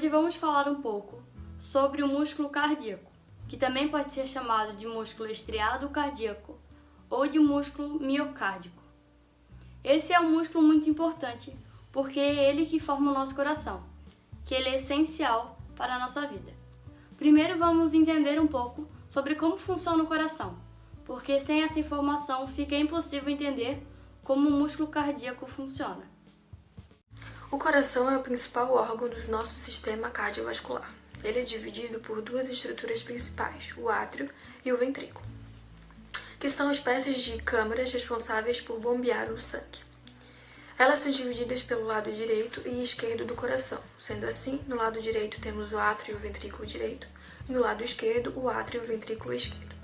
Hoje vamos falar um pouco sobre o músculo cardíaco, que também pode ser chamado de músculo estriado cardíaco ou de músculo miocárdico. Esse é um músculo muito importante porque é ele que forma o nosso coração, que ele é essencial para a nossa vida. Primeiro vamos entender um pouco sobre como funciona o coração, porque sem essa informação fica impossível entender como o músculo cardíaco funciona. O coração é o principal órgão do nosso sistema cardiovascular. Ele é dividido por duas estruturas principais, o átrio e o ventrículo, que são espécies de câmaras responsáveis por bombear o sangue. Elas são divididas pelo lado direito e esquerdo do coração. Sendo assim, no lado direito temos o átrio e o ventrículo direito, e no lado esquerdo, o átrio e o ventrículo esquerdo.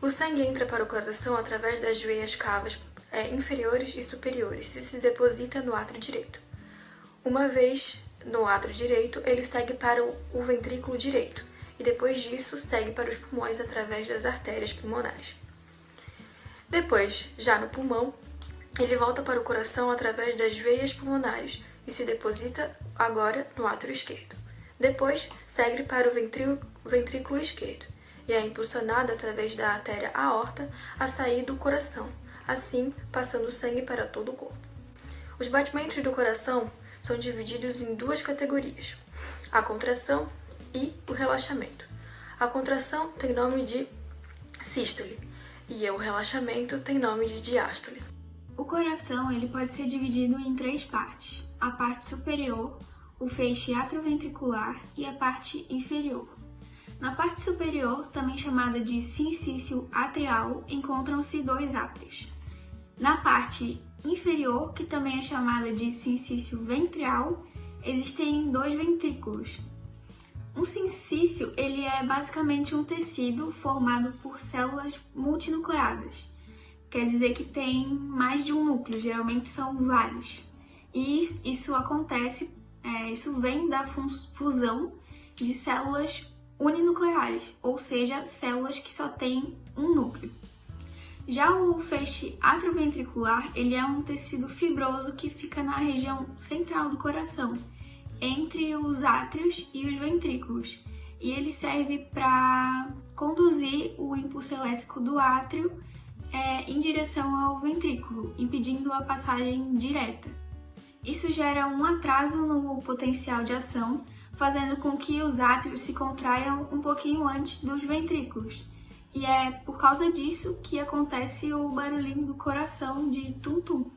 O sangue entra para o coração através das veias cavas inferiores e superiores e se deposita no átrio direito. Uma vez no átrio direito, ele segue para o ventrículo direito e depois disso segue para os pulmões através das artérias pulmonares. Depois, já no pulmão, ele volta para o coração através das veias pulmonares e se deposita agora no átrio esquerdo. Depois, segue para o ventrículo esquerdo e é impulsionado através da artéria aorta a sair do coração, assim passando sangue para todo o corpo. Os batimentos do coração são divididos em duas categorias, a contração e o relaxamento. A contração tem nome de sístole e o relaxamento tem nome de diástole. O coração ele pode ser dividido em três partes: a parte superior, o feixe atrioventricular e a parte inferior. Na parte superior, também chamada de sincício atrial, encontram-se dois átrios. Na parte inferior, que também é chamada de sincício ventral, existem dois ventrículos. Um sincício ele é basicamente um tecido formado por células multinucleadas. Quer dizer que tem mais de um núcleo, geralmente são vários. E isso acontece, isso vem da fusão de células uninucleares, ou seja, células que só têm um núcleo. Já o feixe atrioventricular, ele é um tecido fibroso que fica na região central do coração, entre os átrios e os ventrículos, e ele serve para conduzir o impulso elétrico do átrio em direção ao ventrículo, impedindo a passagem direta. Isso gera um atraso no potencial de ação, fazendo com que os átrios se contraiam um pouquinho antes dos ventrículos. E é por causa disso que acontece o barulhinho do coração de tum-tum.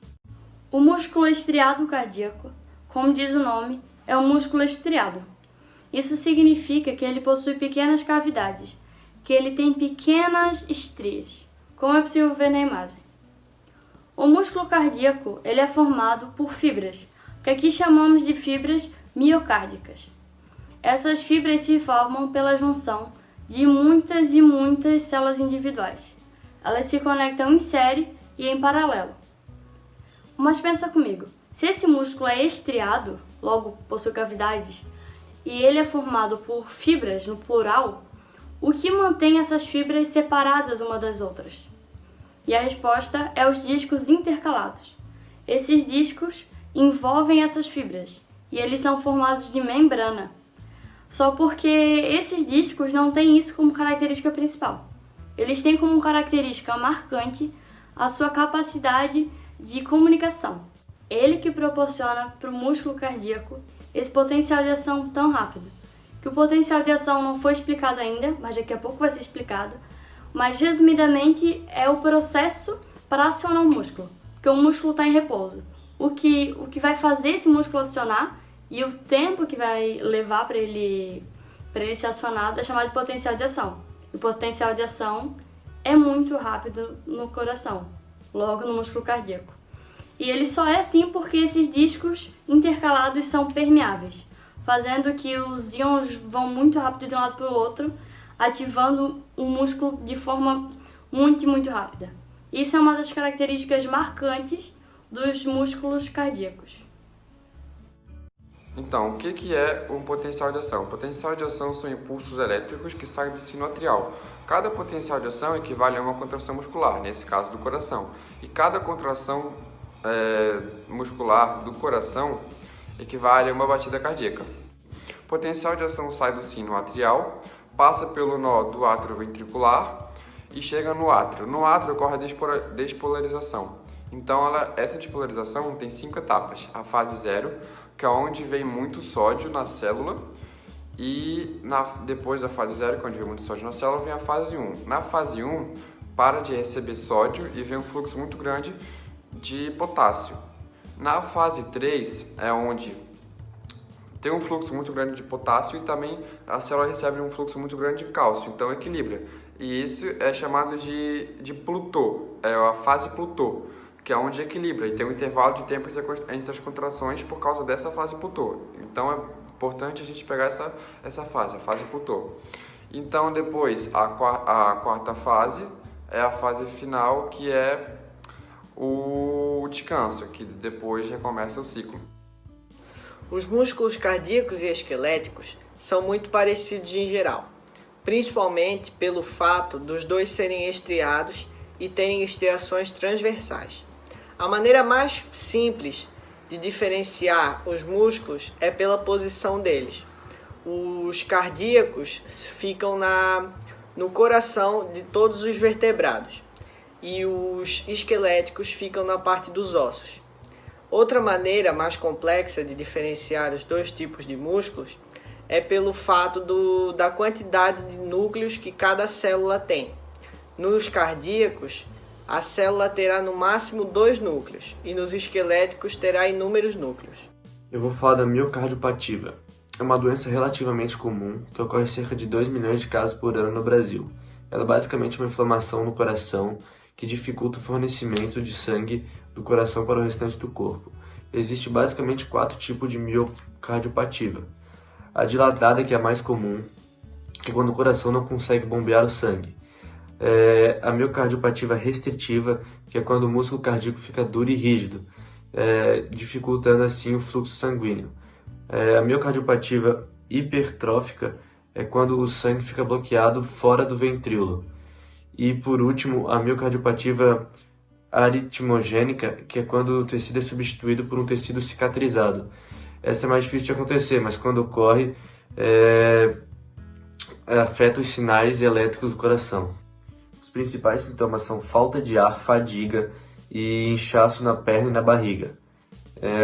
O músculo estriado cardíaco, como diz o nome, é um músculo estriado. Isso significa que ele possui pequenas cavidades, que ele tem pequenas estrias, como é possível ver na imagem. O músculo cardíaco ele é formado por fibras, que aqui chamamos de fibras miocárdicas. Essas fibras se formam pela junção de muitas e muitas células individuais. Elas se conectam em série e em paralelo. Mas pensa comigo, se esse músculo é estriado, logo possui cavidades, e ele é formado por fibras no plural, o que mantém essas fibras separadas uma das outras? E a resposta é os discos intercalados. Esses discos envolvem essas fibras e eles são formados de membrana. Só porque esses discos não têm isso como característica principal. Eles têm como característica marcante a sua capacidade de comunicação. Ele que proporciona para o músculo cardíaco esse potencial de ação tão rápido. Que o potencial de ação não foi explicado ainda, mas daqui a pouco vai ser explicado. Mas resumidamente é o processo para acionar o músculo, porque o músculo está em repouso. O que vai fazer esse músculo acionar e o tempo que vai levar para ele ser acionado é chamado de potencial de ação. E o potencial de ação é muito rápido no coração, logo no músculo cardíaco. E ele só é assim porque esses discos intercalados são permeáveis, fazendo que os íons vão muito rápido de um lado para o outro, ativando o músculo de forma muito rápida. Isso é uma das características marcantes dos músculos cardíacos. Então, o que é um potencial de ação? Potencial de ação são impulsos elétricos que saem do sino atrial. Cada potencial de ação equivale a uma contração muscular, nesse caso do coração. E cada contração muscular do coração equivale a uma batida cardíaca. potencial de ação sai do sino atrial, passa pelo nó do átrio ventricular e chega no átrio. No átrio ocorre a despolarização. Então, essa despolarização tem 5 etapas. A fase 0, que é onde vem muito sódio na célula, e depois da fase 0, que é onde vem muito sódio na célula, vem a fase 1. Na fase 1, para de receber sódio e vem um fluxo muito grande de potássio. Na fase 3 é onde tem um fluxo muito grande de potássio e também a célula recebe um fluxo muito grande de cálcio, então equilibra. E isso é chamado de Plutô, é a fase Plutô, que é onde equilibra e tem um intervalo de tempo entre as contrações por causa dessa fase Plutô. Então é importante a gente pegar essa fase, a fase Plutô. Então depois a quarta fase é a fase final, que é o descanso, que depois recomeça o ciclo. Os músculos cardíacos e esqueléticos são muito parecidos em geral, principalmente pelo fato dos dois serem estriados e terem estriações transversais. A maneira mais simples de diferenciar os músculos é pela posição deles. Os cardíacos ficam no coração de todos os vertebrados e os esqueléticos ficam na parte dos ossos. Outra maneira mais complexa de diferenciar os dois tipos de músculos é pelo fato da quantidade de núcleos que cada célula tem. Nos cardíacos, a célula terá no máximo 2 núcleos e nos esqueléticos terá inúmeros núcleos. Eu vou falar da miocardiopatia. É uma doença relativamente comum que ocorre cerca de 2 milhões de casos por ano no Brasil. Ela é basicamente uma inflamação no coração que dificulta o fornecimento de sangue do coração para o restante do corpo. Existe basicamente 4 tipos de miocardiopatia. A dilatada, que é a mais comum, que é quando o coração não consegue bombear o sangue. A miocardiopatia restritiva, que é quando o músculo cardíaco fica duro e rígido, dificultando assim o fluxo sanguíneo. A miocardiopatia hipertrófica é quando o sangue fica bloqueado fora do ventrículo. E por último, a miocardiopatia aritmogênica, que é quando o tecido é substituído por um tecido cicatrizado. Essa é mais difícil de acontecer, mas quando ocorre, afeta os sinais elétricos do coração. Os principais sintomas são falta de ar, fadiga e inchaço na perna e na barriga.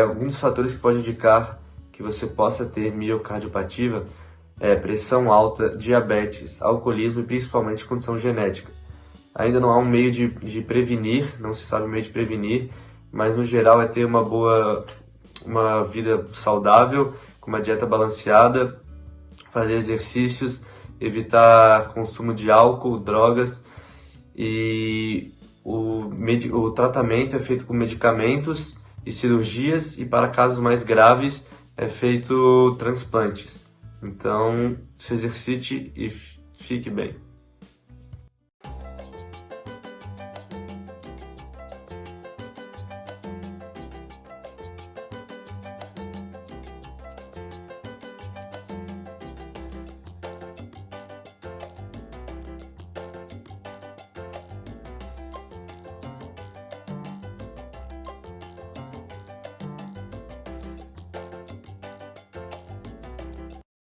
Alguns dos fatores que podem indicar que você possa ter miocardiopatia pressão alta, diabetes, alcoolismo e principalmente condição genética. Ainda não há um meio de prevenir, não se sabe o meio de prevenir, mas no geral é ter uma vida saudável, com uma dieta balanceada, fazer exercícios, evitar consumo de álcool, drogas, e o tratamento é feito com medicamentos e cirurgias, e para casos mais graves é feito transplantes. Então, se exercite e fique bem.